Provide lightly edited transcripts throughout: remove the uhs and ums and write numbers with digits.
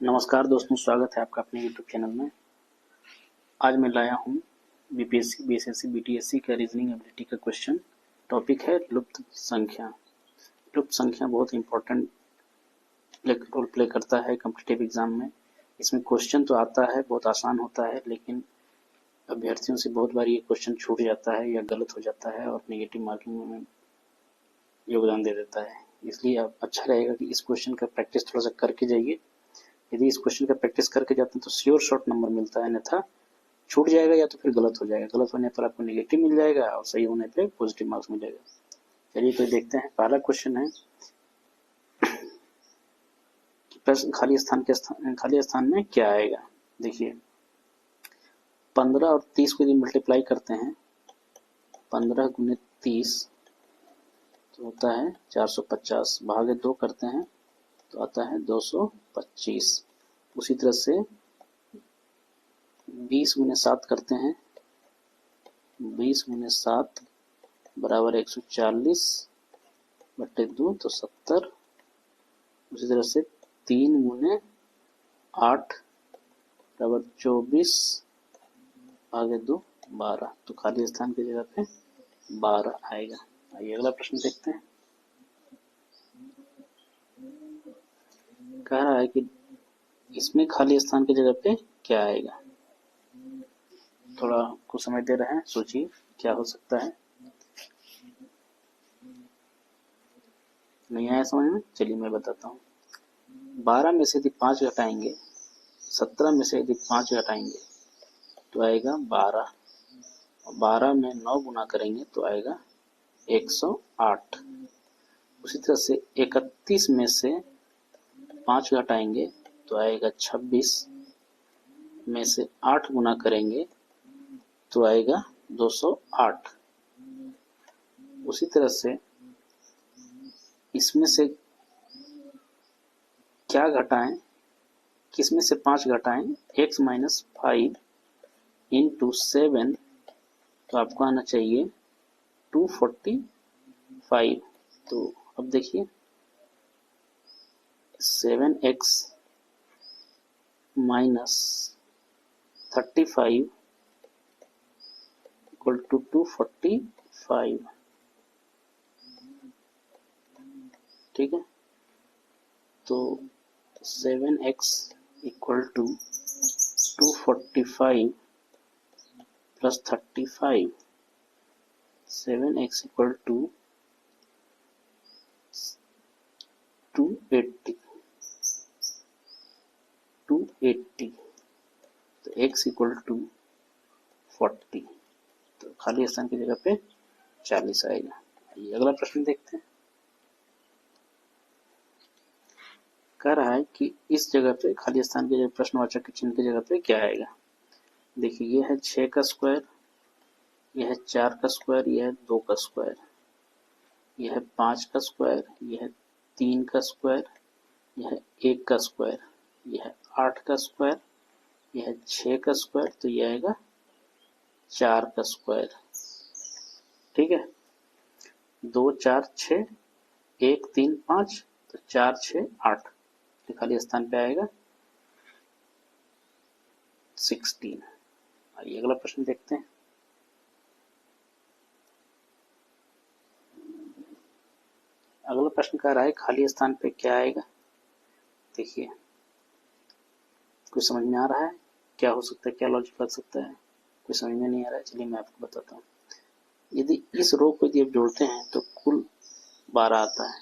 नमस्कार दोस्तों, स्वागत है आपका अपने यूट्यूब चैनल में। आज मैं लाया हूँ बीपीएससी, बीएसएससी, बीटीएससी का रीजनिंग एबिलिटी का क्वेश्चन। टॉपिक है लुप्त संख्या। लुप्त संख्या बहुत इंपॉर्टेंट रोल प्ले करता है कॉम्पिटिटिव एग्जाम में। इसमें क्वेश्चन तो आता है, बहुत आसान होता है, लेकिन अभ्यर्थियों से बहुत बार ये क्वेश्चन छूट जाता है या गलत हो जाता है और नेगेटिव मार्किंग में योगदान दे देता है। इसलिए अब अच्छा रहेगा कि इस क्वेश्चन का प्रैक्टिस थोड़ा सा करके जाइए। यदि इस क्वेश्चन का प्रैक्टिस करके जाते हैं तो श्योर शॉर्ट नंबर मिलता है, अन्यथा छूट जाएगा या तो फिर गलत हो जाएगा। गलत होने पर आपको नेगेटिव मिल जाएगा और सही होने पर पॉजिटिव मार्क्स मिलेगा। चलिए तो देखते हैं। पहला क्वेश्चन है कि प्रश्न खाली स्थान में क्या आएगा। देखिए 15 और 30 को यदि मल्टीप्लाई करते हैं, 15 गुने 30 तो होता है 450, भागे 2 करते हैं तो आता है 225। उसी तरह से 20 गुने 7 करते हैं, 20 गुने 7 बराबर 140 बट्टे 2 तो 70। उसी तरह से 3 गुने 8 बराबर 24 भागे 2 12, तो खाली स्थान की जगह पे 12 आएगा। आइए अगला प्रश्न देखते हैं। कह रहा है कि इसमें खाली स्थान की जगह पे क्या आएगा। थोड़ा कुछ समझ दे रहे हैं, सोचिए क्या हो सकता है। नहीं आया समझ में? चलिए मैं बताता हूँ। 12 में से यदि 5 घटाएंगे, 17 में से यदि 5 घटाएंगे तो आएगा 12। 12 में 9 गुना करेंगे तो आएगा 108। उसी तरह से 31 में से 5 घटाएंगे तो आएगा 26, में से 8 गुना करेंगे तो आएगा 208। उसी तरह से इसमें से क्या घटाएं, किसमें से 5 घटाएं, x माइनस 5 इंटू 7 तो आपको आना चाहिए 245। तो अब देखिए 7x माइनस 35 इक्वल टू 245। ठीक है, तो 7x equal to 245 plus 35, 7x equal to 280, तो x इक्वल टू 40, तो खाली स्थान की जगह पे 40 आएगा। ये अगला प्रश्न देखते हैं। कह रहा है कि इस जगह पे खाली स्थान की जगह प्रश्नवाचक के चिन्ह की जगह पे क्या आएगा। देखिए ये है 6 का स्क्वायर, यह है 4 का स्क्वायर, यह है 2 का स्क्वायर, यह है 5 का स्क्वायर, यह है 3 का स्क्वायर, यह है 1 का स्क्वायर, यह है 8 का स्क्वायर, यह है 6 का स्क्वायर, तो यह आएगा 4 का स्क्वायर। ठीक है, 2 4 6 1 3 5, तो 4 6 8, तो खाली स्थान पे आएगा 16। आइए अगला प्रश्न देखते हैं। अगला प्रश्न कह रहा है खाली स्थान पे क्या आएगा। देखिए कुछ समझ में आ रहा है क्या हो सकता है, क्या लॉजिक लग सकता है? कुछ समझ में नहीं आ रहा है, चलिए मैं आपको बताता हूँ। यदि इस रो को यदि आप जोड़ते हैं तो कुल 12 आता है,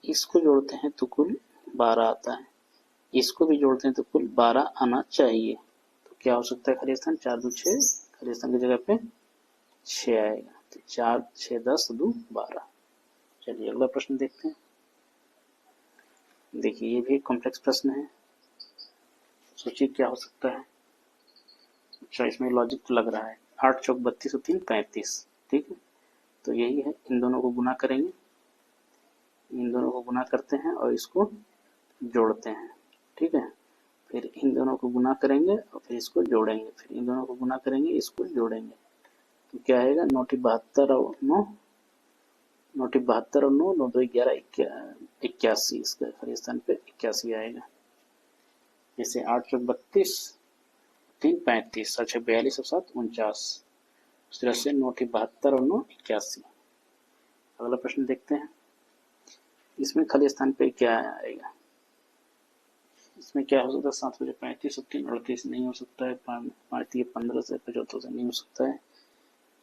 इसको जोड़ते हैं तो कुल 12 आता है, इसको भी जोड़ते हैं तो कुल 12 आना चाहिए। तो क्या हो सकता है खाली स्थान? 4 2 6, खाली स्थान की जगह पे 6 आएगा, तो 4 6 10 2 12। चलिए अगला प्रश्न देखते हैं। देखिए ये भी एक कॉम्प्लेक्स प्रश्न है, सोचिए क्या हो सकता है। अच्छा इसमें लॉजिक तो लग रहा है। 8 चौक 32 और 3 35। ठीक है, तो यही है, इन दोनों को गुना करेंगे, इन दोनों को गुना करते हैं और इसको जोड़ते हैं। ठीक है, फिर इन दोनों को गुना करेंगे और फिर इसको जोड़ेंगे, फिर इन दोनों को गुना करेंगे, इसको जोड़ेंगे, तो क्या आएगा 9 72 और 9, 9 72 और 9 9 2 11 81, इसका खाली स्थान पे 81 आएगा। जैसे 8 चौक 32, 3 35, 7 6 42 और 7 49। उस तरह से 9 72 और 9 81। अगला प्रश्न देखते हैं। इसमें खाली स्थान पे क्या आएगा? इसमें क्या हो सकता है? 7 बजे 35 और 3 38 नहीं हो सकता है। 5 15 से 75 से नहीं हो सकता है।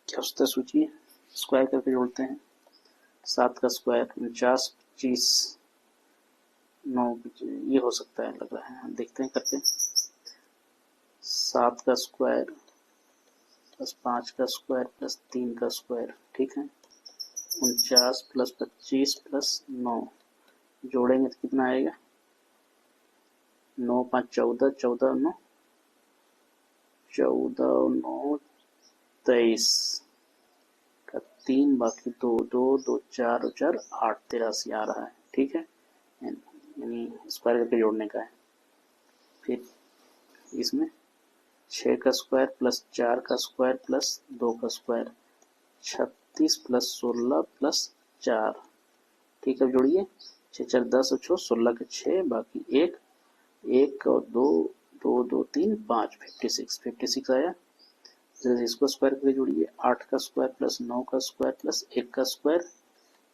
क्या हो सकता है सोचिए। स्क्वायर करके जोड़ते हैं। 7 का स्क्वायर 49, 25, 9 ये हो सकता है लग रहा है। देखते हैं करके। 7 का स्क्वायर प्लस 5 का स्क्वायर प्लस 3 का स्क्वायर, ठीक है। 49 प्लस 25 प्लस 9 जोड़ेंगे तो कितना आएगा? 9 5 14, 14 9 14 9 23 का 3 बाकी 2 2 2 4 और 4 8 83 आ रहा है, ठीक है। यानी स्क्वायर करके जोड़ने का है। फिर इसमें 6 का स्क्वायर प्लस 4 का स्क्वायर प्लस 2 का स्क्वायर 36 प्लस 16 प्लस 4, ठीक है। जोड़िए 6 4 10 और 6 16 के 6 बाकी 1 1 और 2 2 2 3 5 56 आया। जैसे इसको स्क्वायर करके जोड़िए 8 का स्क्वायर प्लस 9 का स्क्वायर प्लस 1 का स्क्वायर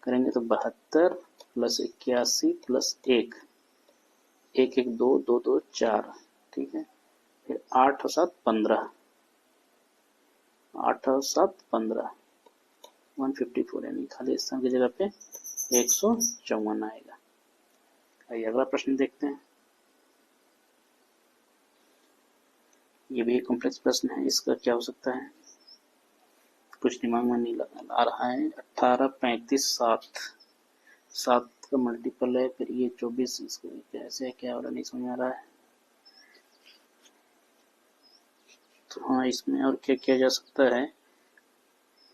करेंगे तो 72 प्लस 81 प्लस 1 1 1 2 2 2 4, ठीक है। फिर 8 और 7 15, 8 और 7 15 154, यानी खाली स्थान की जगह पे 154 आएगा। आइए अगला प्रश्न देखते हैं। ये भी एक कॉम्प्लेक्स प्रश्न है। इसका क्या हो सकता है? कुछ दिमाग में नहीं आ रहा है। 18 35 7, 7 का मल्टीपल है। फिर ये 24, इसको कैसे क्या हो रहा नहीं समझ आ रहा है। तो हाँ, इसमें और क्या किया जा सकता है?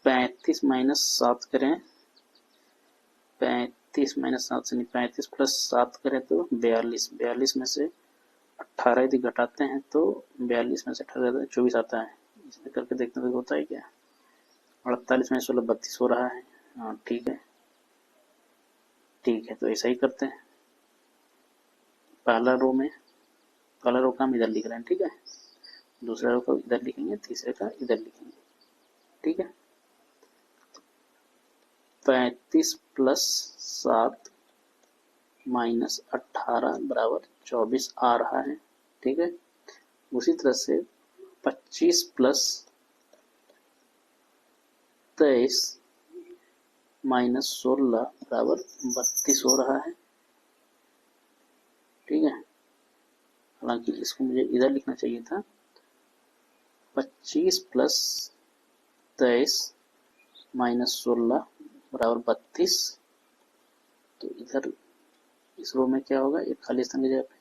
35 माइनस 7 करें, 35 माइनस 7 से नहीं, 35 प्लस 7 करें तो 42, 42 में से 18 यदि घटाते हैं तो 42 में से 18 24 आता है। इसमें करके देखते हैं होता है क्या। 48 में 16 32 हो रहा है। हाँ ठीक है, ठीक है, तो ऐसा ही करते हैं। पहला रो का हम इधर लिख रहे हैं, ठीक है। दूसरा रो को इधर लिखेंगे, तीसरे का इधर लिखेंगे, ठीक है। 35 प्लस 7 माइनस 18 बराबर 24 आ रहा है, ठीक है। उसी तरह से 25 प्लस 23 माइनस 16 बराबर 32 हो रहा है, ठीक है। हालांकि इसको मुझे इधर लिखना चाहिए था। 25 प्लस 23 माइनस 16 बराबर 32। तो इधर इस रो में क्या होगा? एक खाली स्थान की जगह पे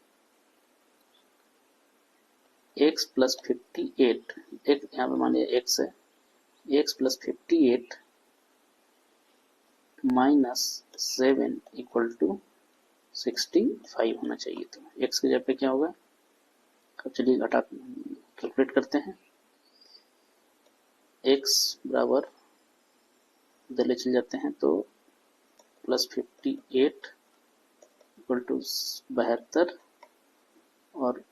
x प्लस 58, एक यहाँ पे मान लिया x है, x plus 58 minus 7 equal to 65 होना चाहिए। तो x की जगह पे क्या होगा? अब चलिए घटा कैलकुलेट करते हैं। x बराबर इधर ले चले जाते हैं तो प्लस 58 इक्वल टू 72 और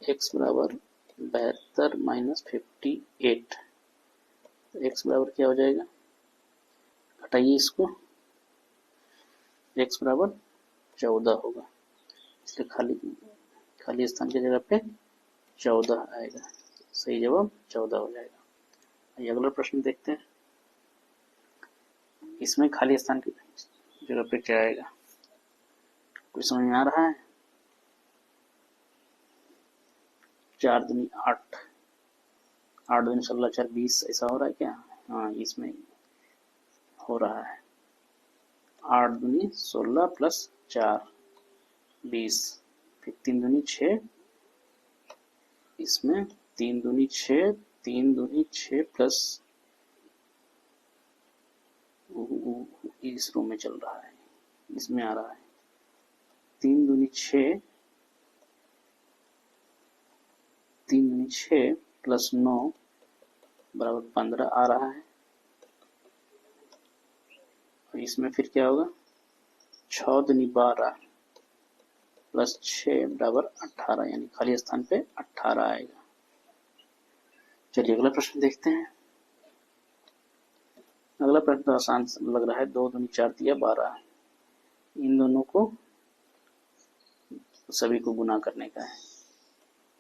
x बराबर 72 माइनस 58, x बराबर क्या हो जाएगा? घटाइए इसको, x बराबर 14 होगा। इसलिए खाली स्थान की जगह पे 14 आएगा। सही जवाब 14 हो जाएगा। आइए अगला प्रश्न देखते हैं। इसमें खाली स्थान की जगह पे क्या आएगा? कुछ समझ में आ रहा है? 4 दूनी 8, 8 दूनी 16 4 20, ऐसा हो रहा है क्या? हाँ, इसमें हो रहा है। 8 दूनी 16 प्लस 4 20, फिर 3 दूनी 6, इसमें 3 दूनी 6, 3 दूनी 6 प्लस इस रो में चल रहा है, इसमें आ रहा है 3 दूनी 6, 3 दूनी 6 प्लस 9 बराबर 15 आ रहा है। और इसमें फिर क्या होगा? 6 दूनी 12 प्लस 6 बराबर 18, यानी खाली स्थान पे 18 आएगा। चलिए अगला प्रश्न देखते हैं। अगला प्रश्न तो आसान लग रहा है, 2 दूनी 4 दिया 12, इन दोनों को सभी को गुना करने का है।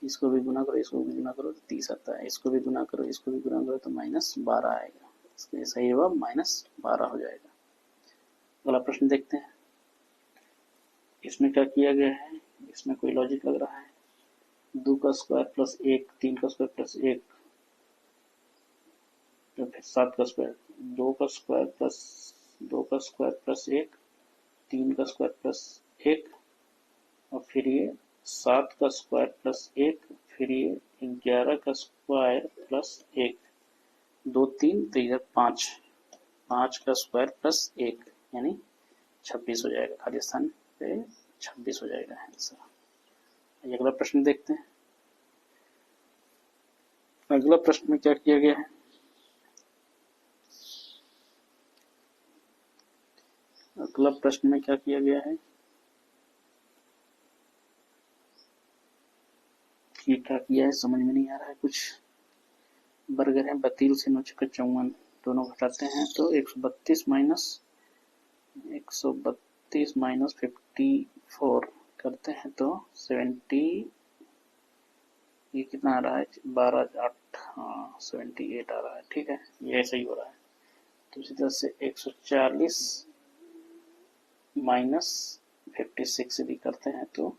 इसको भी गुना करो, इसको भी गुना करो तो 30 आता है, इसको भी गुना करो, इसको भी गुना करो तो -12 आएगा। इसके सही जवाब -12 हो जाएगा। अगला प्रश्न देखते हैं। इसमें क्या किया गया है, इसमें कोई लॉजिक लग रहा है। 2 का स्क्वायर प्लस 1, 3 का स्क्वायर प्लस 1, तो फिर 7 का स्क्वायर, 2 का स्क्वायर प्लस 2 का स्क्वायर प्लस 1, 3 का स्क्वायर प्लस 1, और फिर ये 7 का स्क्वायर प्लस 1, फिर ये 11 का स्क्वायर प्लस 1, 2 3 तो इधर 5, 5 का स्क्वायर प्लस 1 यानी 26 हो जाएगा। खाली स्थान पे 26 हो जाएगा आंसर। अगला प्रश्न देखते हैं। अगला प्रश्न में क्या किया गया है, अगला प्रश्न में क्या किया गया है कि क्या किया है समझ में नहीं आ रहा है कुछ। बर्गर है 32 से 9 × 54, दोनों घटाते हैं तो 132 माइनस 54 करते हैं तो 70, ये कितना आ रहा है 12 8, हाँ 78 आ रहा है। ठीक है, ये सही हो रहा है। तो इसी तरह से 140 माइनस 56 यदि करते हैं तो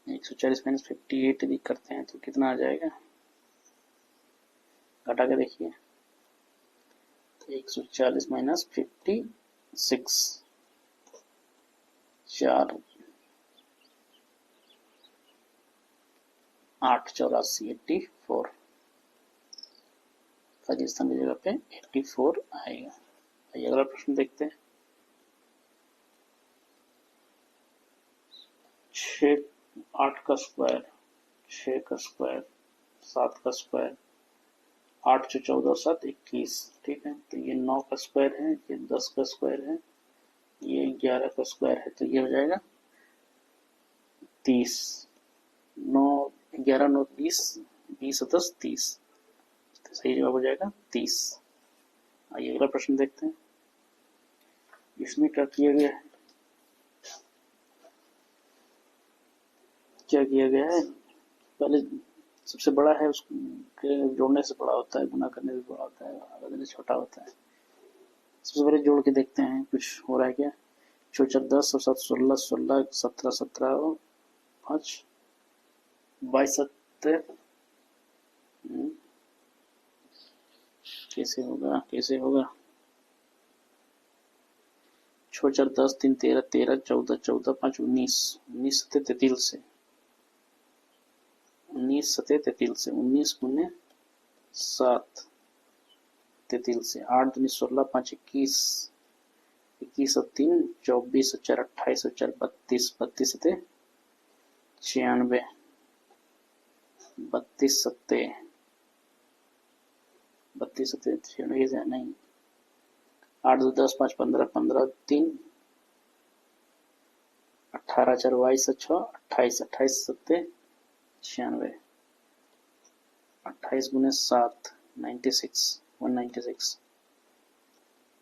140 माइनस 58 यदि करते हैं तो कितना आ जाएगा, घटा के देखिए। 140 माइनस 56, 4 8 84 84, खाली स्थान की जगह पे 84 आएगा। आइए अगला प्रश्न देखते हैं। 8 का स्क्वायर, 6 का स्क्वायर, 7 का स्क्वायर, 8 × 14 7 21। ठीक है, तो ये 9 का स्क्वायर है, ये 10 का स्क्वायर है, ये 11 का स्क्वायर है, तो ये हो जाएगा 30। 9 11 9 20, 20 10 30, तो सही जवाब हो जाएगा 30। आइए अगला प्रश्न देखते हैं। इसमें क्या किया गया है, क्या किया गया है, पहले सबसे बड़ा है उसके जोड़ने से बड़ा होता है, गुना करने से बड़ा होता है, आगे छोटा होता है। सबसे पहले जोड़ के देखते हैं कुछ हो रहा है क्या। 4 10 और 7 16, 16 17 17 और 5 22 70। कैसे होगा, कैसे होगा। 6 4 10 3 13 13 14 14 5 19, 19 7 33 से 19 7 33 से 19 गुने 7 33 से 8 दूनी 16 5 21, 21 और 3 24 और 4 28 और 4 32, 32 7 96, 32 7 32 7 96 नहीं, 8 2 10 5 15 15 3 18 4 22 6 28 28 7 96, 28 गुने 7 96 196।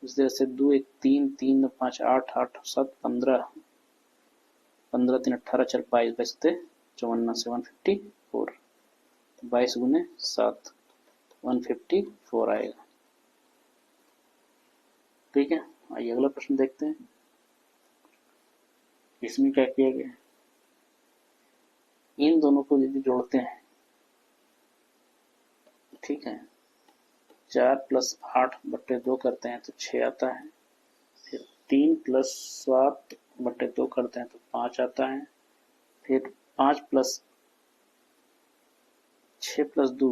इस तरह से 2 1 3 3 5 8 8 7 15 15 3 18 4 22 22 54 से 154, 22 गुने 7 154 आएगा। ठीक है, आइए अगला प्रश्न देखते हैं। इसमें क्या किया गया, इन दोनों को यदि जोड़ते हैं, ठीक है, 4 + 8 बटे 2 करते हैं तो 6 आता है, फिर 3 + 7 बटे 2 करते हैं तो 5 आता है, फिर 5 + 6 + 2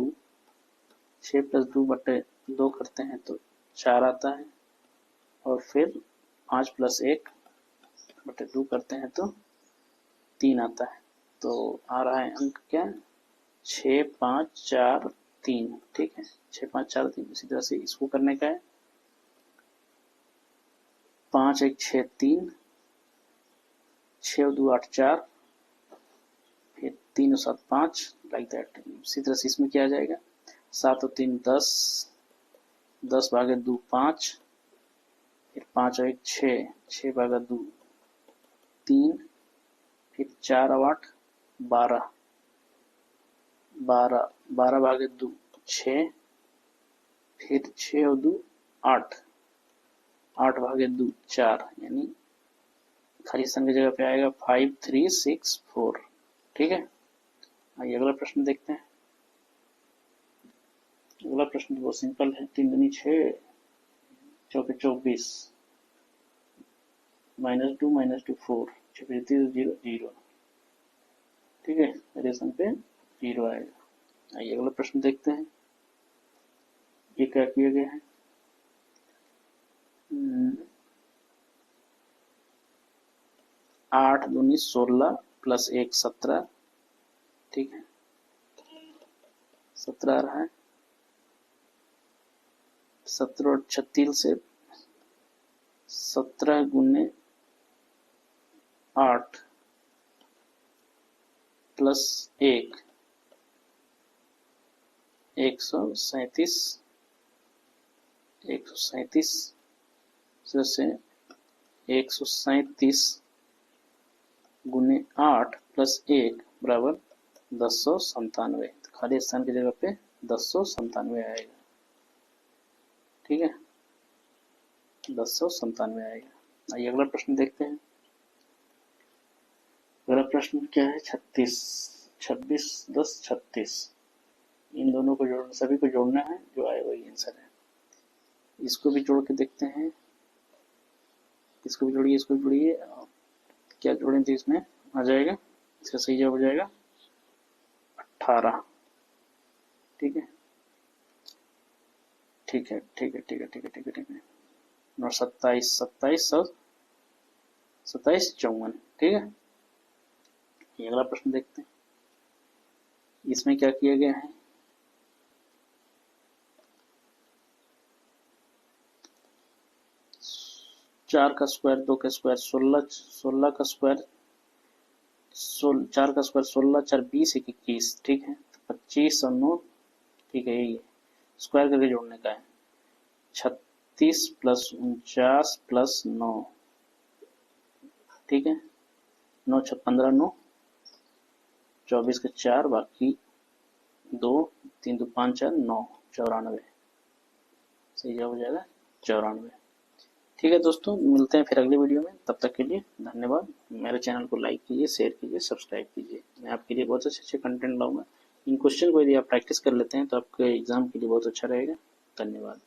6 + 2 बटे 2 करते हैं तो 4 आता है, और फिर 5 + 1 बटे 2 करते हैं तो 3 आता है। तो आ रहा है अंक क्या, 6 5 4 3। ठीक है, 6 5 4 3। इसी तरह से इसको करने का है, 5 1 6 3 6 और 2 8 4, फिर 3 और 7 5, लाइक दैट। इसी तरह से इसमें क्या आ जाएगा, 7 और 3 10, 10 भागे 2 5, फिर 5 और 1 6, 6 भागे 2 3, फिर 4 और 8 12, 12 12 भागे 2 6, फिर 6 और 2 8, 8 भागे 2 4, यानी खाली स्थान की जगह पे आएगा 5 3 6 4। ठीक है, आइए अगला प्रश्न देखते हैं। अगला प्रश्न तो बहुत सिंपल है, 3 दूनी 6, चौके 24, -2 -2 4, 6 0 0। ठीक है, रेशन पे 0 आएगा। आइए अगला प्रश्न देखते हैं, ये क्या किया गया है। 8 दूनी 16 प्लस 1 17। ठीक है, 17 आ रहा है। 17 और 36 से 17 गुने 8 प्लस 1 137, 137 से 137 गुने 8 प्लस 1 बराबर 1097। खाली स्थान की जगह पे 1097 आएगा। ठीक है, 1097 आएगा। आइए अगला प्रश्न देखते हैं। अगला प्रश्न क्या है, 36, 26 10 36। इन दोनों को जोड़ना, सभी को जोड़ना है, जो आए वही आंसर है। इसको भी जोड़ के देखते हैं, इसको भी जोड़िए, इसको भी जोड़िए, क्या जोड़ें तो इसमें आ जाएगा, इसका सही जवाब हो जाएगा 18। ठीक है, ठीक है, ठीक है, ठीक है, ठीक है, ठीक है, ठीक है। और 27 27 27 54। ठीक है, ये अगला प्रश्न देखते हैं। इसमें क्या किया गया है, 4 का स्क्वायर 2 का स्क्वायर 16, 16 का स्क्वायर 4 का स्क्वायर 16 4 20 1 21। ठीक है, 25 और 9। ठीक है, यही है, स्क्वायर करके जोड़ने का है। 36 प्लस 49 प्लस 9। ठीक है, 9 6 15 9, 24 के 4 बाकी 2, 3 2 5 4 9, 94। सही जवाब हो जाएगा 94। ठीक है दोस्तों, मिलते हैं फिर अगले वीडियो में। तब तक के लिए धन्यवाद। मेरे चैनल को लाइक कीजिए, शेयर कीजिए, सब्सक्राइब कीजिए। मैं आपके लिए बहुत अच्छे कंटेंट लाऊंगा। इन क्वेश्चन को यदि आप प्रैक्टिस कर लेते हैं तो आपके एग्जाम के लिए बहुत अच्छा रहेगा। धन्यवाद।